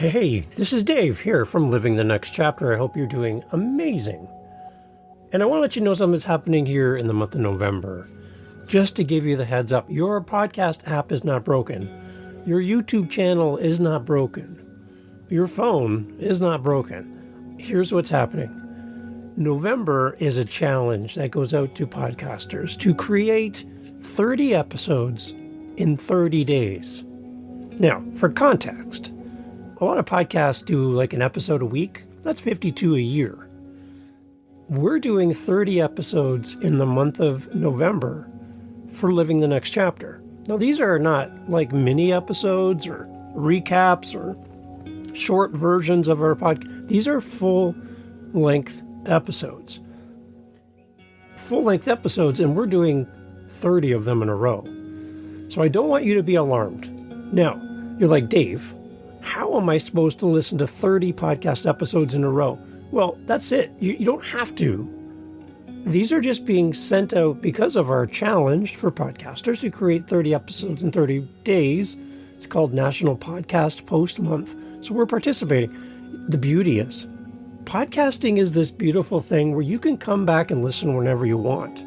Hey, this is Dave here from Living the Next Chapter. I hope you're doing amazing. And I want to let you know something's happening here in the month of November. Just to give you the heads up, your podcast app is not broken. Your YouTube channel is not broken. Your phone is not broken. Here's what's happening. November is a challenge that goes out to podcasters to create 30 episodes in 30 days. Now, for context, a lot of podcasts do like an episode a week. That's 52 a year. We're doing 30 episodes in the month of November for Living the Next Chapter. Now, these are not like mini episodes or recaps or short versions of our podcast. These are full-length episodes. Full-length episodes, and we're doing 30 of them in a row. So I don't want you to be alarmed. Now, you're like, Dave, how am I supposed to listen to 30 podcast episodes in a row? Well, that's it. You don't have to. These are just being sent out because of our challenge for podcasters to create 30 episodes in 30 days. It's called National Podcast Post Month. So we're participating. The beauty is, podcasting is this beautiful thing where you can come back and listen whenever you want.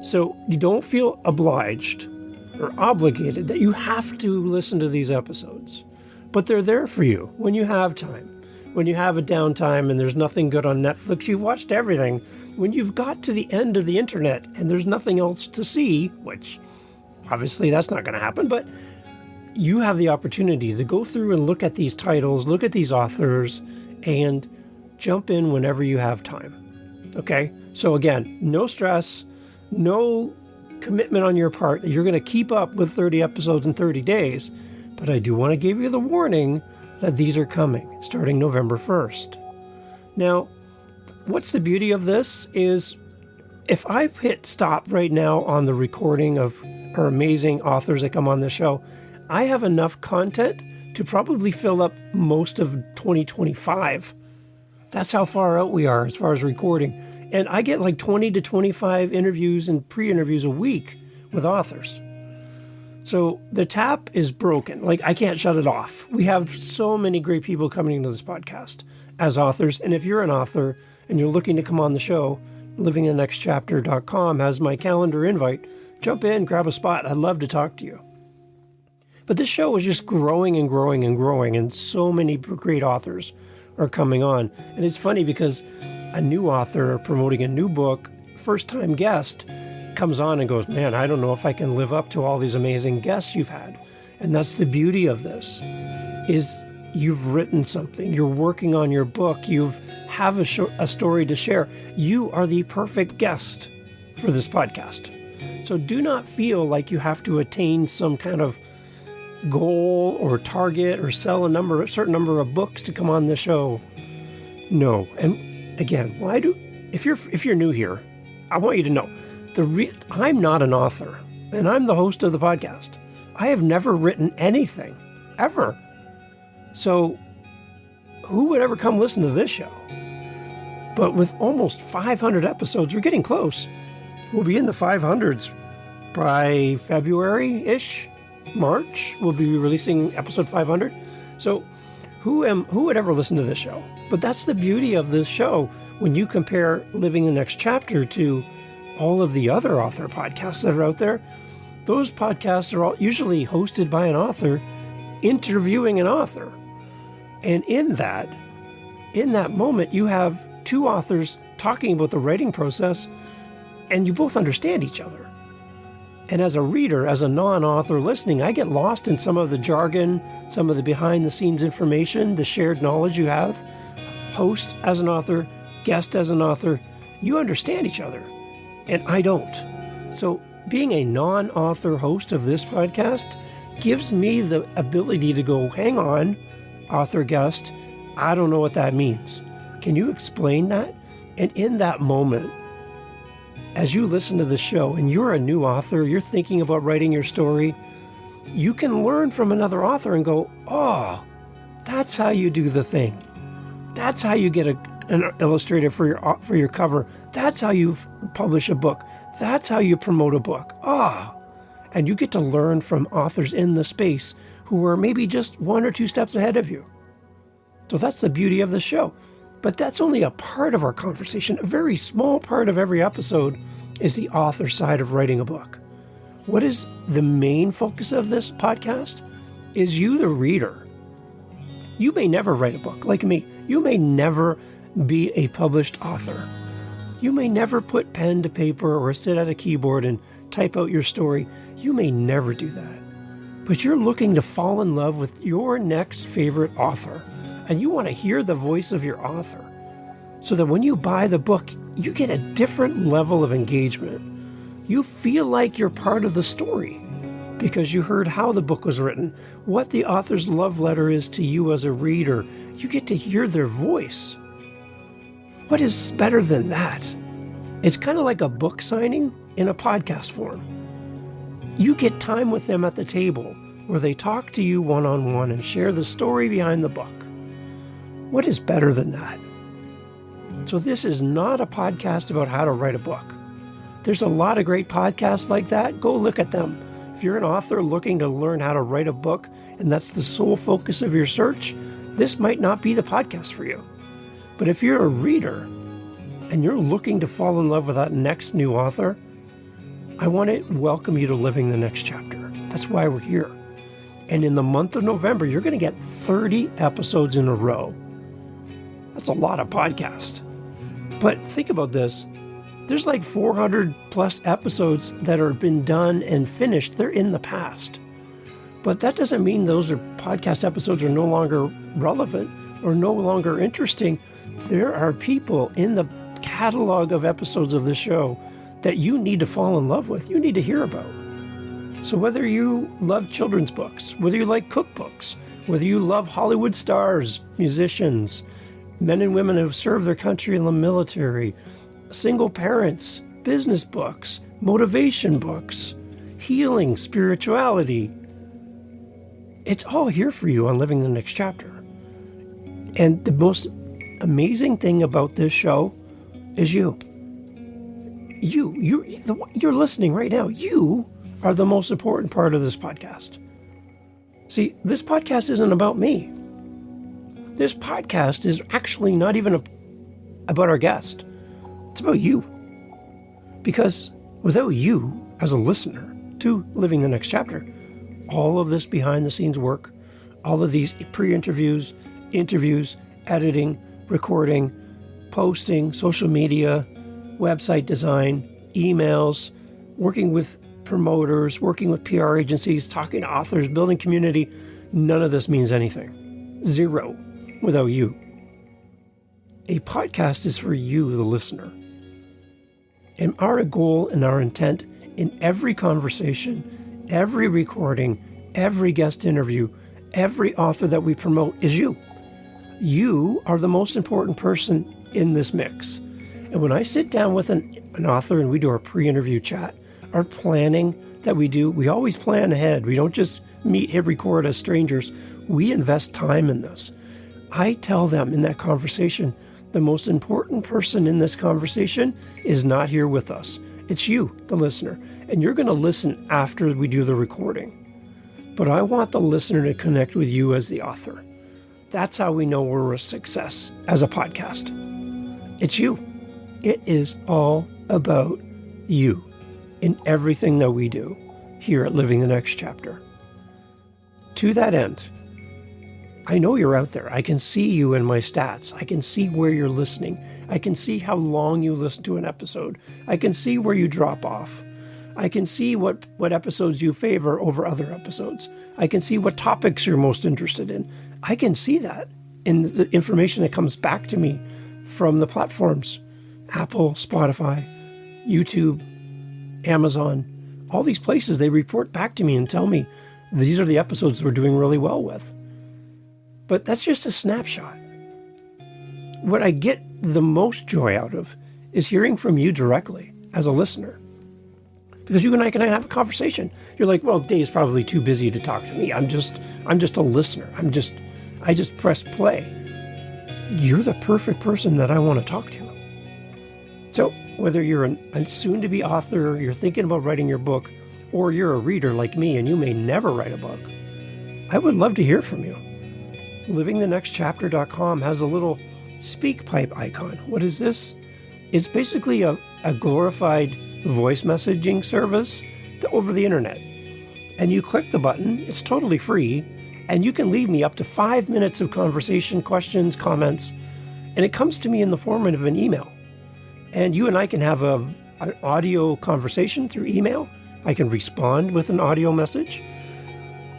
So you don't feel obliged or obligated that you have to listen to these episodes. But they're there for you when you have time. When you have a downtime and there's nothing good on Netflix, you've watched everything. When you've got to the end of the internet and there's nothing else to see, which obviously that's not going to happen, but you have the opportunity to go through and look at these titles, look at these authors, and jump in whenever you have time. Okay? So again, no stress, no commitment on your part that you're going to keep up with 30 episodes in 30 days. But I do want to give you the warning that these are coming starting November 1st. Now, what's the beauty of this is if I hit stop right now on the recording of our amazing authors that come on the show, I have enough content to probably fill up most of 2025. That's how far out we are as far as recording. And I get like 20 to 25 interviews and pre-interviews a week with authors. So the tap is broken. Like, I can't shut it off. We have so many great people coming into this podcast as authors. And if you're an author and you're looking to come on the show, livingthenextchapter.com has my calendar invite. Jump in, grab a spot. I'd love to talk to you. But this show is just growing and growing and growing, and so many great authors are coming on. And it's funny because a new author promoting a new book, first-time guest, comes on and goes, man, I don't know if I can live up to all these amazing guests you've had. And that's the beauty of this, is you've written something, you're working on your book, you have a story to share. You are the perfect guest for this podcast. So do not feel like you have to attain some kind of goal or target or sell a certain number of books to come on the show. No. And again, if you're new here, I want you to know, I'm not an author, and I'm the host of the podcast. I have never written anything, ever. So who would ever come listen to this show? But with almost 500 episodes, we're getting close. We'll be in the 500s by February-ish, March. We'll be releasing episode 500. So who would ever listen to this show? But that's the beauty of this show. When you compare Living the Next Chapter to all of the other author podcasts that are out there, those podcasts are all usually hosted by an author interviewing an author. And in that moment, you have two authors talking about the writing process, and you both understand each other. And as a reader, as a non-author listening, I get lost in some of the jargon, some of the behind-the-scenes information, the shared knowledge you have. Host as an author, guest as an author, you understand each other. And I don't. So being a non-author host of this podcast gives me the ability to go, hang on, author guest, I don't know what that means. Can you explain that? And in that moment, as you listen to the show and you're a new author, you're thinking about writing your story, you can learn from another author and go, oh, that's how you do the thing. That's how you get an illustrator for your cover. That's how you publish a book. That's how you promote a book. And you get to learn from authors in the space who are maybe just one or two steps ahead of you. So that's the beauty of the show. But that's only a part of our conversation. A very small part of every episode is the author side of writing a book. What is the main focus of this podcast? Is you, the reader. You may never write a book like me. You may never be a published author. You may never put pen to paper or sit at a keyboard and type out your story. You may never do that. But you're looking to fall in love with your next favorite author, and you want to hear the voice of your author, so that when you buy the book, you get a different level of engagement. You feel like you're part of the story because you heard how the book was written, what the author's love letter is to you as a reader. You get to hear their voice. What is better than that? It's kind of like a book signing in a podcast form. You get time with them at the table where they talk to you one-on-one and share the story behind the book. What is better than that? So this is not a podcast about how to write a book. There's a lot of great podcasts like that. Go look at them. If you're an author looking to learn how to write a book and that's the sole focus of your search, this might not be the podcast for you. But if you're a reader and you're looking to fall in love with that next new author, I want to welcome you to Living the Next Chapter. That's why we're here. And in the month of November, you're going to get 30 episodes in a row. That's a lot of podcasts. But think about this. There's like 400 plus episodes that have been done and finished. They're in the past. But that doesn't mean those podcast episodes are no longer relevant or no longer interesting. There are people in the catalog of episodes of the show that you need to fall in love with, you need to hear about. So whether you love children's books, whether you like cookbooks, whether you love Hollywood stars, musicians, men and women who have served their country in the military, single parents, business books, motivation books, healing, spirituality, it's all here for you on Living the Next Chapter. And the most amazing thing about this show is you. You're listening right now. You are the most important part of this podcast. See, this podcast isn't about me. This podcast is actually not even about our guest. It's about you. Because without you as a listener to Living the Next Chapter, all of this behind the scenes work, all of these pre-interviews, interviews, editing, recording, posting, social media, website design, emails, working with promoters, working with PR agencies, talking to authors, building community, none of this means anything. Zero without you. A podcast is for you, the listener. And our goal and our intent in every conversation, every recording, every guest interview, every author that we promote is you. You are the most important person in this mix. And when I sit down with an author and we do our pre-interview chat, our planning that we do, we always plan ahead. We don't just meet, hit record as strangers. We invest time in this. I tell them in that conversation, the most important person in this conversation is not here with us. It's you, the listener. And you're going to listen after we do the recording. But I want the listener to connect with you as the author. That's how we know we're a success as a podcast. It's you. It is all about you in everything that we do here at Living the Next Chapter. To that end, I know you're out there. I can see you in my stats. I can see where you're listening. I can see how long you listen to an episode. I can see where you drop off. I can see what episodes you favor over other episodes. I can see what topics you're most interested in. I can see that in the information that comes back to me from the platforms. Apple, Spotify, YouTube, Amazon, all these places, they report back to me and tell me these are the episodes we're doing really well with. But that's just a snapshot. What I get the most joy out of is hearing from you directly as a listener. Because you and I can have a conversation. You're like, well, Dave's probably too busy to talk to me. I'm just a listener. I just press play. You're the perfect person that I want to talk to. So whether you're a soon-to-be author, you're thinking about writing your book, or you're a reader like me and you may never write a book, I would love to hear from you. livingthenextchapter.com has a little speak pipe icon. What is this? It's basically a glorified voice messaging service over the internet. And you click the button, it's totally free, and you can leave me up to 5 minutes of conversation, questions, comments, and it comes to me in the form of an email. And you and I can have an audio conversation through email. I can respond with an audio message,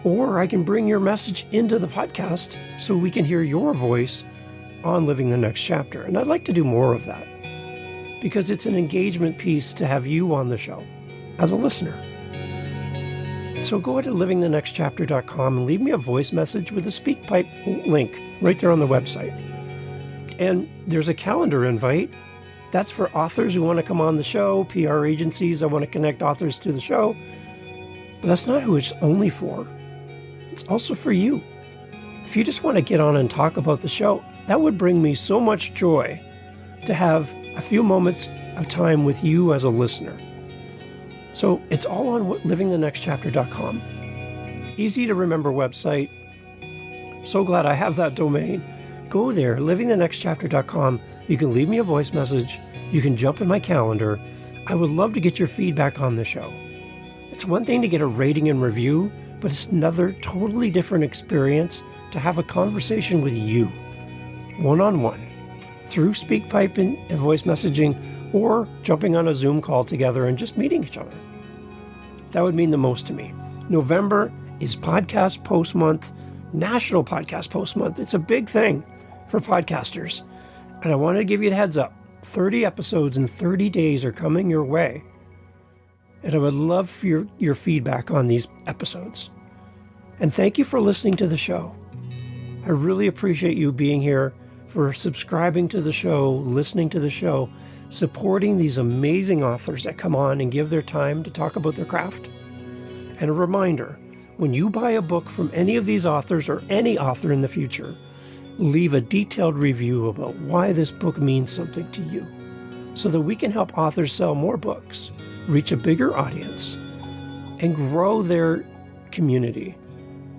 or I can bring your message into the podcast so we can hear your voice on Living the Next Chapter. And I'd like to do more of that because it's an engagement piece to have you on the show as a listener. So go to livingthenextchapter.com and leave me a voice message with a SpeakPipe link right there on the website. And there's a calendar invite. That's for authors who want to come on the show, PR agencies that want to connect authors to the show. But that's not who it's only for. It's also for you. If you just want to get on and talk about the show, that would bring me so much joy to have a few moments of time with you as a listener. So it's all on livingthenextchapter.com. Easy to remember website. So glad I have that domain. Go there, livingthenextchapter.com. You can leave me a voice message. You can jump in my calendar. I would love to get your feedback on the show. It's one thing to get a rating and review, but it's another totally different experience to have a conversation with you, one-on-one, through SpeakPipe and voice messaging, or jumping on a Zoom call together and just meeting each other. That would mean the most to me. November is Podcast Post Month, National Podcast Post Month. It's a big thing for podcasters. And I wanted to give you the heads up. 30 episodes in 30 days are coming your way. And I would love for your feedback on these episodes. And thank you for listening to the show. I really appreciate you being here, for subscribing to the show, listening to the show, supporting these amazing authors that come on and give their time to talk about their craft. And a reminder, when you buy a book from any of these authors or any author in the future, leave a detailed review about why this book means something to you, so that we can help authors sell more books, reach a bigger audience, and grow their community.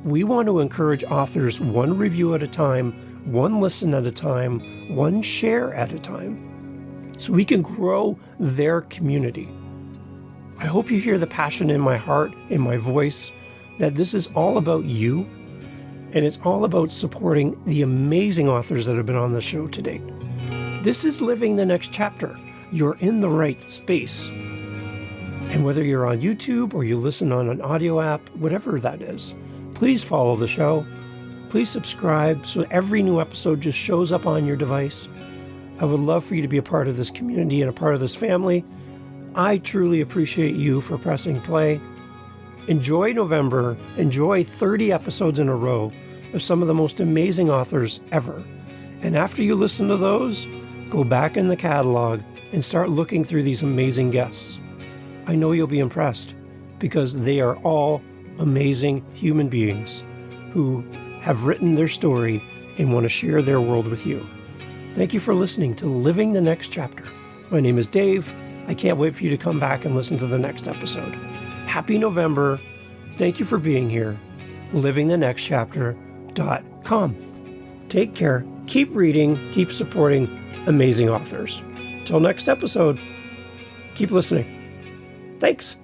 We want to encourage authors one review at a time, one listen at a time, one share at a time, so we can grow their community. I hope you hear the passion in my heart, in my voice, that this is all about you, and it's all about supporting the amazing authors that have been on the show to date. This is Living the Next Chapter. You're in the right space. And whether you're on YouTube or you listen on an audio app, whatever that is, please follow the show. Please subscribe so every new episode just shows up on your device. I would love for you to be a part of this community and a part of this family. I truly appreciate you for pressing play. Enjoy November. Enjoy 30 episodes in a row of some of the most amazing authors ever. And after you listen to those, go back in the catalog and start looking through these amazing guests. I know you'll be impressed because they are all amazing human beings who have written their story and want to share their world with you. Thank you for listening to Living the Next Chapter. My name is Dave. I can't wait for you to come back and listen to the next episode. Happy November. Thank you for being here. livingthenextchapter.com. Take care. Keep reading. Keep supporting amazing authors. Till next episode, keep listening. Thanks.